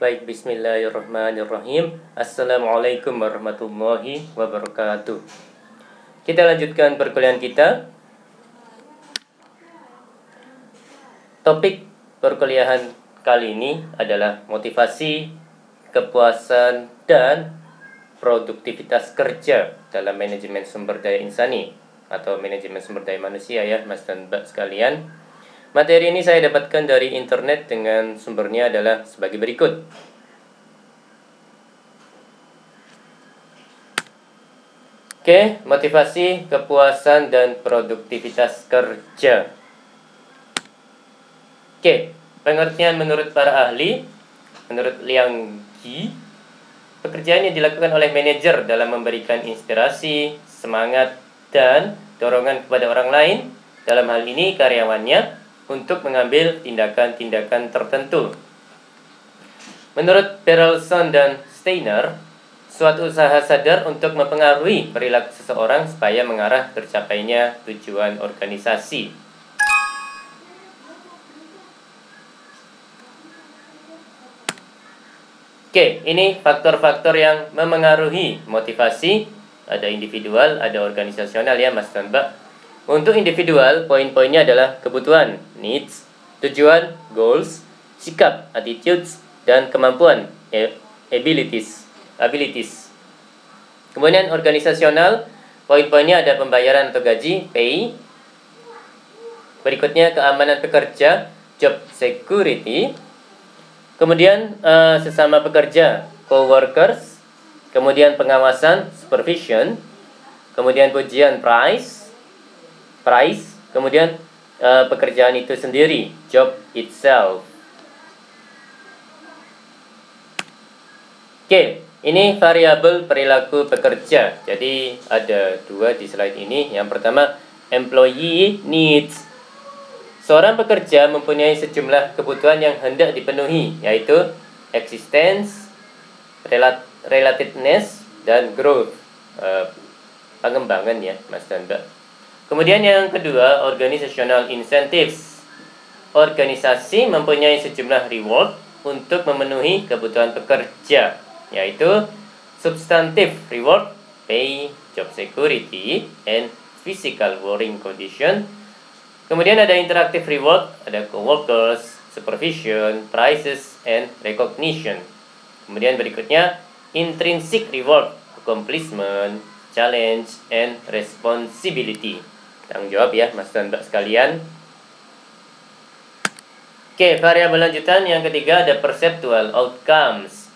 Baik, bismillahirrahmanirrahim. Assalamualaikum warahmatullahi wabarakatuh. Kita lanjutkan perkuliahan kita. Topik perkuliahan kali ini adalah motivasi, kepuasan, dan produktivitas kerja dalam manajemen sumber daya insani atau manajemen sumber daya manusia ya, Mas dan Mbak sekalian. Materi ini saya dapatkan dari internet dengan sumbernya adalah sebagai berikut. Oke, motivasi, kepuasan, dan produktivitas kerja. Oke, pengertian menurut para ahli, menurut Liang Qi, pekerjaan yang dilakukan oleh manajer dalam memberikan inspirasi, semangat, dan dorongan kepada orang lain, dalam hal ini karyawannya, untuk mengambil tindakan-tindakan tertentu. Menurut Berelson dan Steiner, suatu usaha sadar untuk mempengaruhi perilaku seseorang supaya mengarah tercapainya tujuan organisasi. Oke, ini faktor-faktor yang memengaruhi motivasi. Ada individual, ada organisasional ya Mas dan Mbak. Untuk individual, poin-poinnya adalah kebutuhan, needs, tujuan, goals, sikap, attitudes, dan kemampuan, abilities. Kemudian organisasional, poin-poinnya ada pembayaran atau gaji, pay. Berikutnya keamanan pekerja, job security. Kemudian sesama pekerja, co-workers. Kemudian pengawasan, supervision. Kemudian pujian, price. Kemudian pekerjaan itu sendiri, job itself. Oke, ini variabel perilaku pekerja. Jadi ada dua di slide ini. Yang pertama, employee needs. Seorang pekerja mempunyai sejumlah kebutuhan yang hendak dipenuhi, yaitu existence, relatedness, dan growth. Pengembangan ya, Mas dan Mbak. Kemudian yang kedua, organizational incentives. Organisasi mempunyai sejumlah reward untuk memenuhi kebutuhan pekerja, yaitu substantive reward, pay, job security, and physical working condition. Kemudian ada interactive reward, ada co-workers, supervision, prizes, and recognition. Kemudian berikutnya, intrinsic reward, accomplishment, challenge, and responsibility. Tanggung jawab ya Mas dan Mbak sekalian. Oke, variabel lanjutan yang ketiga ada perceptual outcomes.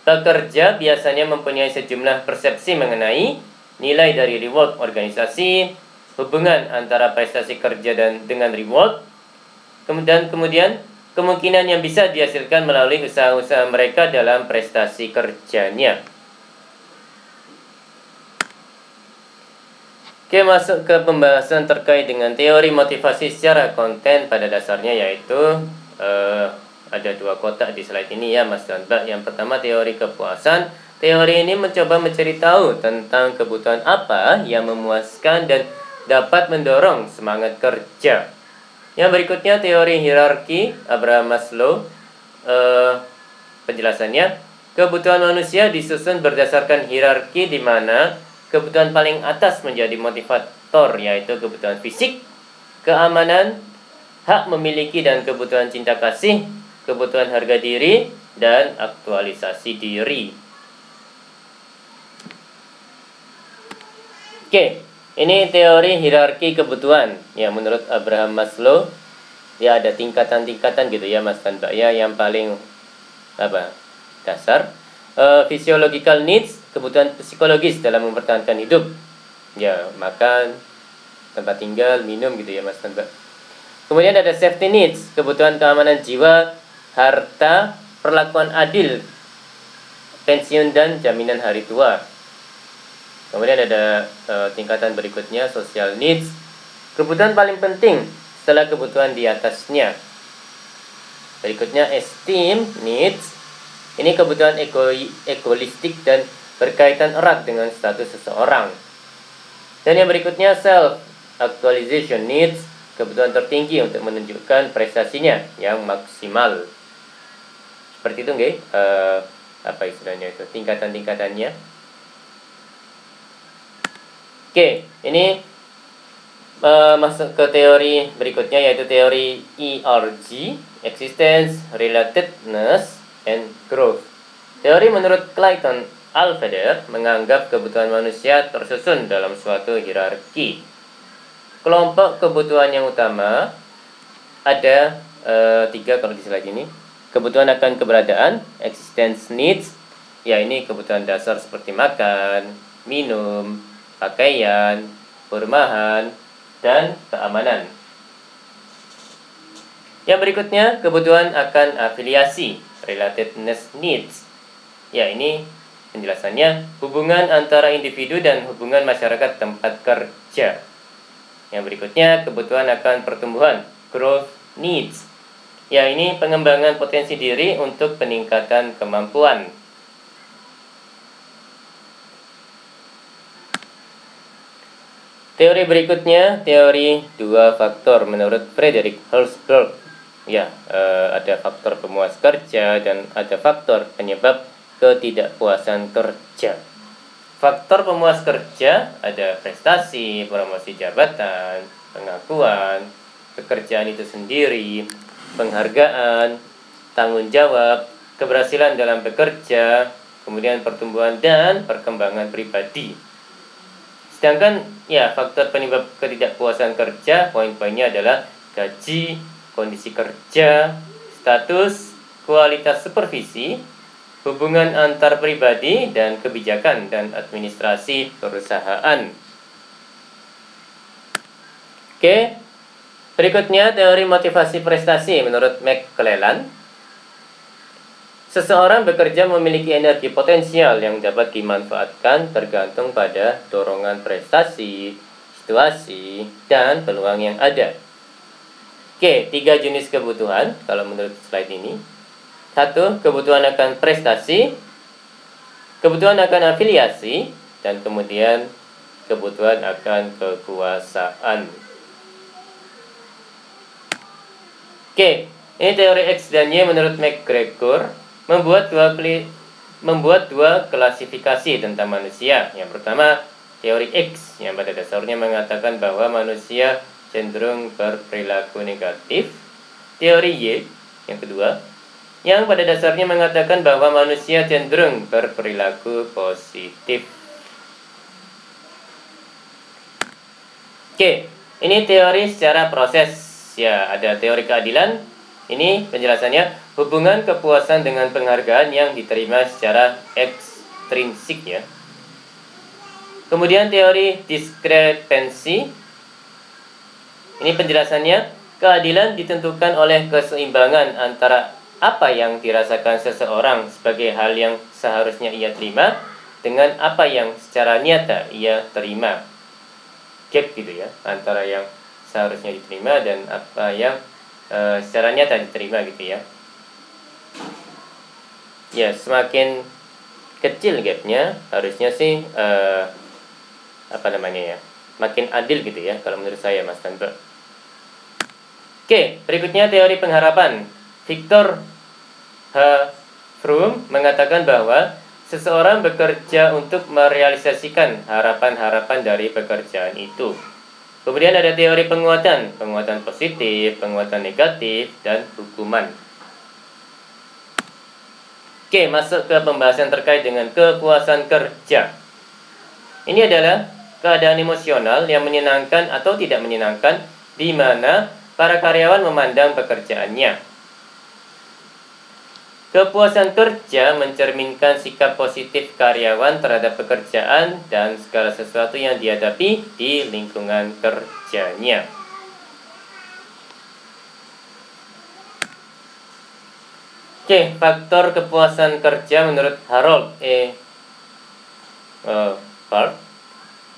Pekerja biasanya mempunyai sejumlah persepsi mengenai nilai dari reward organisasi, hubungan antara prestasi kerja dan dengan reward, kemudian kemungkinan yang bisa dihasilkan melalui usaha-usaha mereka dalam prestasi kerjanya. Oke, masuk ke pembahasan terkait dengan teori motivasi secara konten. Pada dasarnya yaitu ada dua kotak di slide ini ya Mas dan Mbak. Yang pertama teori kepuasan. Teori ini mencoba mencari tahu tentang kebutuhan apa yang memuaskan dan dapat mendorong semangat kerja. Yang berikutnya teori hierarki Abraham Maslow. Penjelasannya, kebutuhan manusia disusun berdasarkan hierarki di mana kebutuhan paling atas menjadi motivator, yaitu kebutuhan fisik, keamanan, hak memiliki dan kebutuhan cinta kasih, kebutuhan harga diri, dan aktualisasi diri. Oke, ini teori hierarki kebutuhan. Ya, menurut Abraham Maslow, ya ada tingkatan-tingkatan gitu ya Mas dan Mbak ya. Yang paling dasar, physiological needs, kebutuhan psikologis dalam mempertahankan hidup. Ya, makan, tempat tinggal, minum gitu ya Mas dan Mbak. Kemudian ada safety needs, kebutuhan keamanan jiwa, harta, perlakuan adil, pensiun dan jaminan hari tua. Kemudian ada tingkatan berikutnya, social needs, kebutuhan paling penting setelah kebutuhan di atasnya. Berikutnya esteem needs, ini kebutuhan egoistik dan berkaitan erat dengan status seseorang. Dan yang berikutnya self actualization needs, kebutuhan tertinggi untuk menunjukkan prestasinya yang maksimal. seperti itu nggih. Apa istilahnya itu? Tingkatan-tingkatannya. Oke, ini masuk ke teori berikutnya, yaitu teori ERG, Existence, Relatedness, and Growth. Teori menurut Clayton Alvader menganggap kebutuhan manusia tersusun dalam suatu hierarki. Kelompok kebutuhan yang utama ada 3 kalau di slide ini. Kebutuhan akan keberadaan, existence needs, ya ini kebutuhan dasar seperti makan, minum, pakaian, perumahan, dan keamanan. Yang berikutnya, kebutuhan akan afiliasi, relatedness needs. Ya, ini penjelasannya, hubungan antara individu dan hubungan masyarakat tempat kerja. Yang berikutnya, kebutuhan akan pertumbuhan, growth needs. Ya, ini pengembangan potensi diri untuk peningkatan kemampuan. Teori berikutnya, teori 2 faktor menurut Frederick Herzberg. Ya, ada faktor pemuas kerja dan ada faktor penyebab ketidakpuasan kerja. Faktor pemuas kerja ada prestasi, promosi jabatan, pengakuan, pekerjaan itu sendiri, penghargaan, tanggung jawab, keberhasilan dalam bekerja, kemudian pertumbuhan dan perkembangan pribadi. Sedangkan ya faktor penyebab ketidakpuasan kerja, poin-poinnya adalah gaji, kondisi kerja, status, kualitas supervisi, hubungan antar pribadi, dan kebijakan dan administrasi perusahaan. Oke, berikutnya teori motivasi prestasi menurut McClellan. Seseorang bekerja memiliki energi potensial yang dapat dimanfaatkan tergantung pada dorongan prestasi, situasi, dan peluang yang ada. Oke, 3 jenis kebutuhan kalau menurut slide ini. 1. Kebutuhan akan prestasi, kebutuhan akan afiliasi, dan kemudian kebutuhan akan kekuasaan. Oke, ini teori X dan Y menurut McGregor membuat dua klasifikasi tentang manusia. Yang pertama, teori X yang pada dasarnya mengatakan bahwa manusia cenderung berperilaku negatif. Teori Y yang kedua, yang pada dasarnya mengatakan bahwa manusia cenderung berperilaku positif. Oke, ini teori secara proses. Ya, ada teori keadilan. Ini penjelasannya, hubungan kepuasan dengan penghargaan yang diterima secara ekstrinsik ya. Kemudian teori diskrepensi. Ini penjelasannya, keadilan ditentukan oleh keseimbangan antara apa yang dirasakan seseorang sebagai hal yang seharusnya ia terima dengan apa yang secara nyata ia terima. Gap gitu ya, antara yang seharusnya diterima dan apa yang secara nyata diterima gitu ya. Ya, semakin kecil gapnya harusnya sih makin adil gitu ya kalau menurut saya, Mas Tanber. Oke, berikutnya teori pengharapan. Victor H. Fromm mengatakan bahwa seseorang bekerja untuk merealisasikan harapan-harapan dari pekerjaan itu. Kemudian ada teori penguatan positif, penguatan negatif, dan hukuman. Oke, masuk ke pembahasan terkait dengan kepuasan kerja. Ini adalah keadaan emosional yang menyenangkan atau tidak menyenangkan di mana para karyawan memandang pekerjaannya. Kepuasan kerja mencerminkan sikap positif karyawan terhadap pekerjaan dan segala sesuatu yang dihadapi di lingkungan kerjanya. Oke, faktor kepuasan kerja menurut Harold E. Park.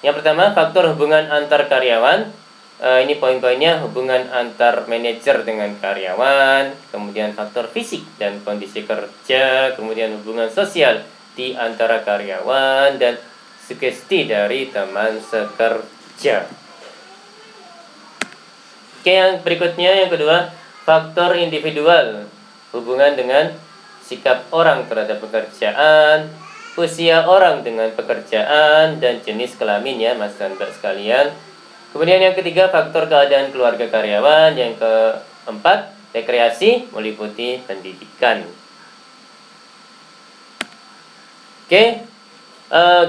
Yang pertama, faktor hubungan antar karyawan. Ini poin-poinnya, hubungan antar manajer dengan karyawan, kemudian faktor fisik dan kondisi kerja, kemudian hubungan sosial di antara karyawan, dan sugesti dari teman sekerja. Oke, yang berikutnya, yang kedua, faktor individual, hubungan dengan sikap orang terhadap pekerjaan, usia orang dengan pekerjaan, dan jenis kelamin ya Mas dan Mbak sekalian. Kemudian yang ketiga, faktor keadaan keluarga karyawan. Yang keempat, rekreasi meliputi pendidikan. Oke,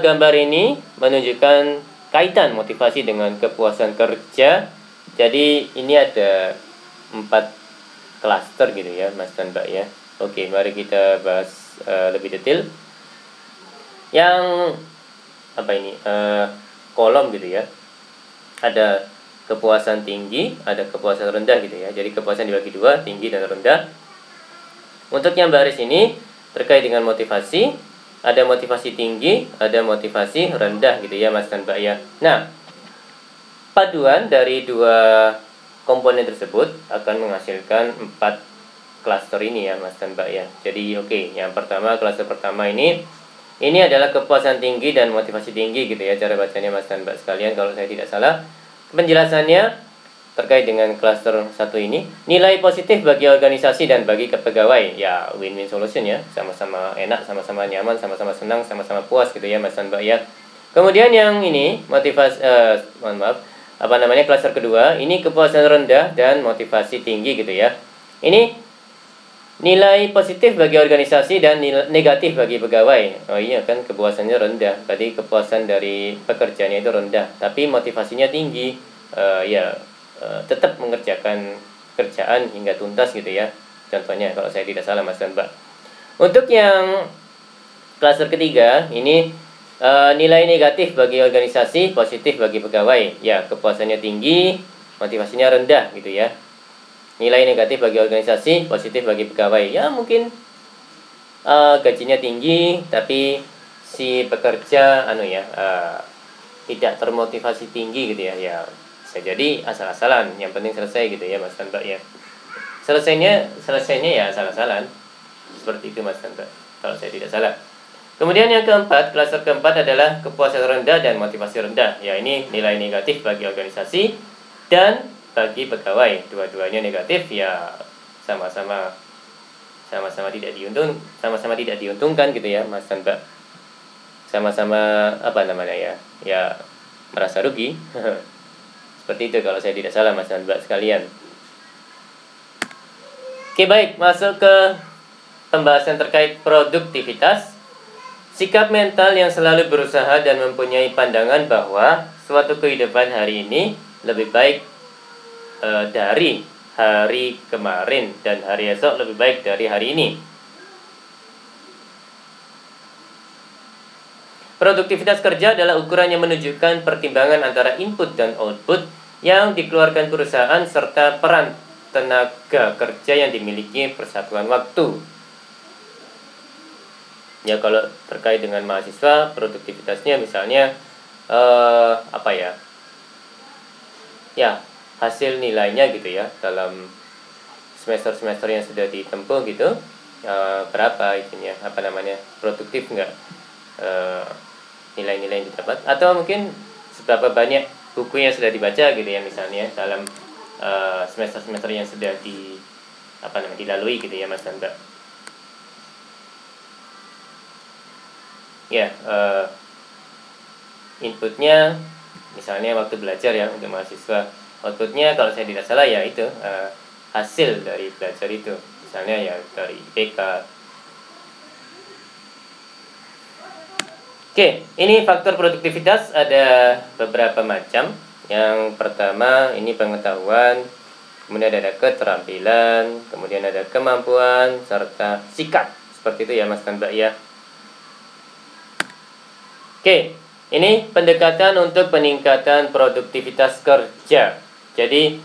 gambar ini menunjukkan kaitan motivasi dengan kepuasan kerja. Jadi ini ada 4 klaster gitu ya Mas dan Mbak ya. Oke, mari kita bahas lebih detail. Yang apa ini kolom gitu ya, ada kepuasan tinggi, ada kepuasan rendah gitu ya. Jadi kepuasan dibagi dua, tinggi dan rendah. Untuk yang baris ini terkait dengan motivasi, ada motivasi tinggi, ada motivasi rendah gitu ya Mas dan Mbak ya. Nah, paduan dari dua komponen tersebut akan menghasilkan 4 klaster ini ya Mas dan Mbak ya. Jadi oke, yang pertama, klaster pertama ini adalah kepuasan tinggi dan motivasi tinggi gitu ya cara bacanya Mas dan Mbak sekalian kalau saya tidak salah. Penjelasannya terkait dengan klaster 1 ini, nilai positif bagi organisasi dan bagi kepegawai. Ya, win-win solution ya. Sama-sama enak, sama-sama nyaman, sama-sama senang, sama-sama puas gitu ya Mas dan Mbak ya. Kemudian yang ini motivasi klaster kedua, ini kepuasan rendah dan motivasi tinggi gitu ya. Ini nilai positif bagi organisasi dan nilai negatif bagi pegawai. Oh iya kan, kepuasannya rendah. Tadi kepuasan dari pekerjaannya itu rendah, tapi motivasinya tinggi. Tetap mengerjakan kerjaan hingga tuntas gitu ya. Contohnya kalau saya tidak salah Mas dan Mbak. Untuk yang klaster ketiga, ini nilai negatif bagi organisasi, positif bagi pegawai. Ya, kepuasannya tinggi, motivasinya rendah gitu ya. Nilai negatif bagi organisasi, positif bagi pegawai. Ya mungkin gajinya tinggi, tapi si pekerja tidak termotivasi tinggi gitu ya. Ya bisa jadi asal-asalan, yang penting selesai gitu ya Mas dan Mbak ya. Selesainya ya asal-asalan. Seperti itu Mas dan Mbak, kalau saya tidak salah. Kemudian yang keempat, klaster keempat adalah kepuasan rendah dan motivasi rendah. Ya, ini nilai negatif bagi organisasi dan bagi pegawai. Dua-duanya negatif ya, sama-sama tidak diuntungkan gitu ya Mas dan Mbak. Sama-sama ya merasa rugi. Seperti itu kalau saya tidak salah Mas dan Mbak sekalian. Oke, baik, masuk ke pembahasan terkait produktivitas. Sikap mental yang selalu berusaha dan mempunyai pandangan bahwa suatu kehidupan hari ini lebih baik dari hari kemarin dan hari esok lebih baik dari hari ini. Produktivitas kerja adalah ukuran yang menunjukkan pertimbangan antara input dan output yang dikeluarkan perusahaan serta peran tenaga kerja yang dimiliki persatuan waktu. Ya, kalau terkait dengan mahasiswa, produktivitasnya misalnya hasil nilainya gitu ya dalam semester-semester yang sudah ditempuh gitu, berapa itunya produktif nggak nilai-nilai yang didapat, atau mungkin seberapa banyak buku yang sudah dibaca gitu ya misalnya dalam semester-semester yang sudah dilalui gitu ya Mas dan Mbak. Ya, inputnya misalnya waktu belajar ya untuk mahasiswa, outputnya kalau saya tidak salah ya itu hasil dari belajar itu, misalnya ya dari IPK. Oke, ini faktor produktivitas ada beberapa macam. Yang pertama ini pengetahuan, kemudian ada keterampilan, kemudian ada kemampuan serta sikap. Seperti itu ya Mas dan Mbak ya. Oke, ini pendekatan untuk peningkatan produktivitas kerja. Jadi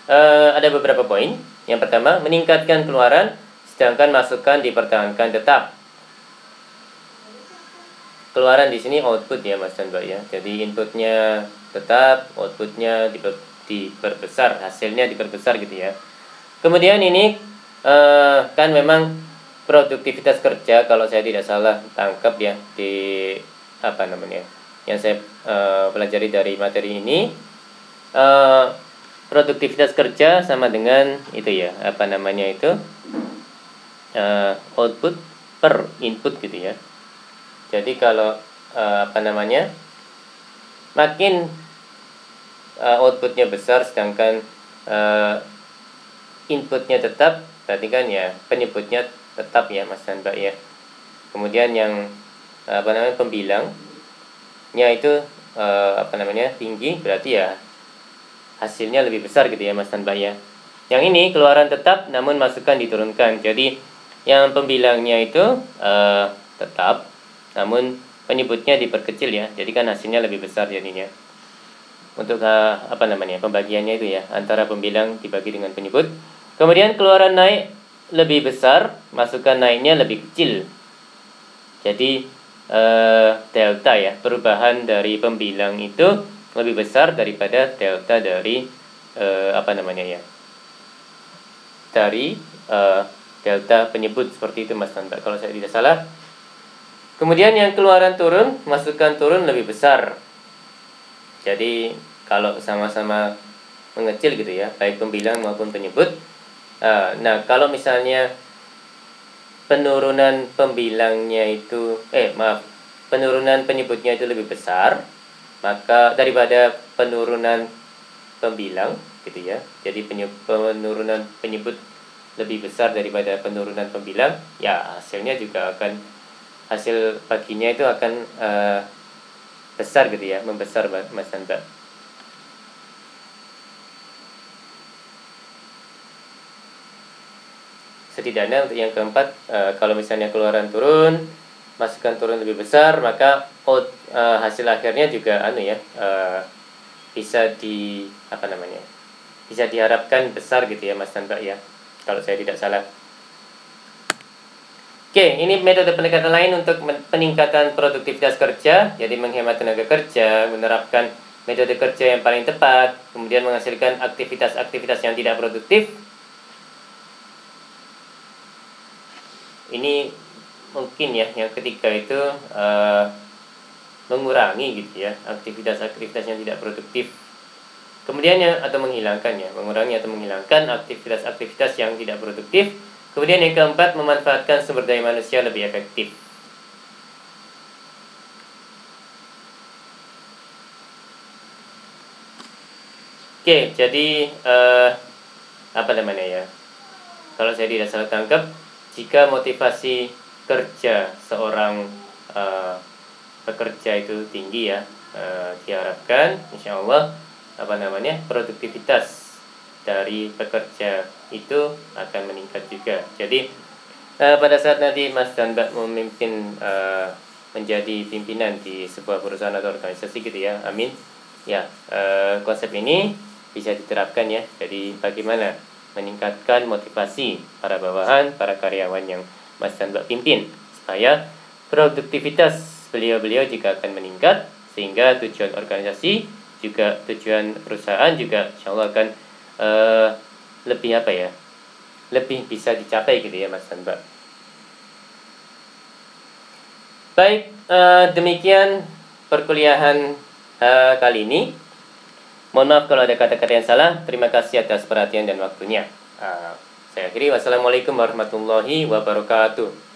ada beberapa poin. Yang pertama, meningkatkan keluaran, sedangkan masukan dipertahankan tetap. Keluaran di sini output ya Mas dan Mbak ya. Jadi inputnya tetap, outputnya diperbesar, hasilnya diperbesar gitu ya. Kemudian ini kan memang produktivitas kerja kalau saya tidak salah tangkap ya di yang saya pelajari dari materi ini, produktivitas kerja sama dengan itu ya output per input gitu ya. Jadi kalau makin outputnya besar sedangkan inputnya tetap, berarti kan ya penyebutnya tetap ya Mas dan Mbak ya. Kemudian yang pembilangnya itu tinggi, berarti ya hasilnya lebih besar gitu ya Mas dan Mbak ya. Yang ini keluaran tetap namun masukan diturunkan. Jadi yang pembilangnya itu tetap namun penyebutnya diperkecil ya. Jadi kan hasilnya lebih besar jadinya. Untuk pembagiannya itu ya, antara pembilang dibagi dengan penyebut. Kemudian keluaran naik lebih besar, masukan naiknya lebih kecil. Jadi delta ya, perubahan dari pembilang itu lebih besar daripada delta dari dari delta penyebut, seperti itu Mas Tanda kalau saya tidak salah. Kemudian yang keluaran turun, masukan turun lebih besar. Jadi kalau sama-sama mengecil gitu ya, baik pembilang maupun penyebut. Nah, kalau misalnya penurunan pembilangnya itu penurunan penyebutnya itu lebih besar maka daripada penurunan pembilang gitu ya. Jadi penurunan penyebut lebih besar daripada penurunan pembilang, ya hasilnya juga akan, hasil baginya itu akan besar gitu ya, membesar Mas Mbak. Setidaknya untuk yang keempat, kalau misalnya keluaran turun, masukan turun lebih besar, maka hasil akhirnya juga bisa diharapkan besar gitu ya Mas dan Mbak ya, kalau saya tidak salah. Oke, ini metode pendekatan lain untuk peningkatan produktivitas kerja. Jadi menghemat tenaga kerja, menerapkan metode kerja yang paling tepat, kemudian menghasilkan aktivitas-aktivitas yang tidak produktif. Ini mungkin ya yang ketiga itu mengurangi gitu ya aktivitas-aktivitas yang tidak produktif. Kemudian mengurangi atau menghilangkan aktivitas-aktivitas yang tidak produktif. Kemudian yang keempat, memanfaatkan sumber daya manusia lebih efektif. Oke, jadi kalau saya tidak salah tangkap, jika motivasi kerja seorang pekerja itu tinggi ya, diharapkan insya Allah produktivitas dari pekerja itu akan meningkat juga. Jadi pada saat nanti Mas dan Mbak memimpin menjadi pimpinan di sebuah perusahaan atau organisasi gitu ya, amin ya, konsep ini bisa diterapkan ya. Jadi bagaimana meningkatkan motivasi para bawahan, para karyawan yang Mas dan Mbak pimpin, supaya produktivitas beliau-beliau juga akan meningkat, sehingga tujuan organisasi juga tujuan perusahaan juga insya Allah akan lebih bisa dicapai gitu ya Mas dan Mbak. Baik, demikian perkuliahan kali ini. Mohon maaf kalau ada kata-kata yang salah. Terima kasih atas perhatian dan waktunya. Saya akhiri. Wassalamualaikum warahmatullahi wabarakatuh.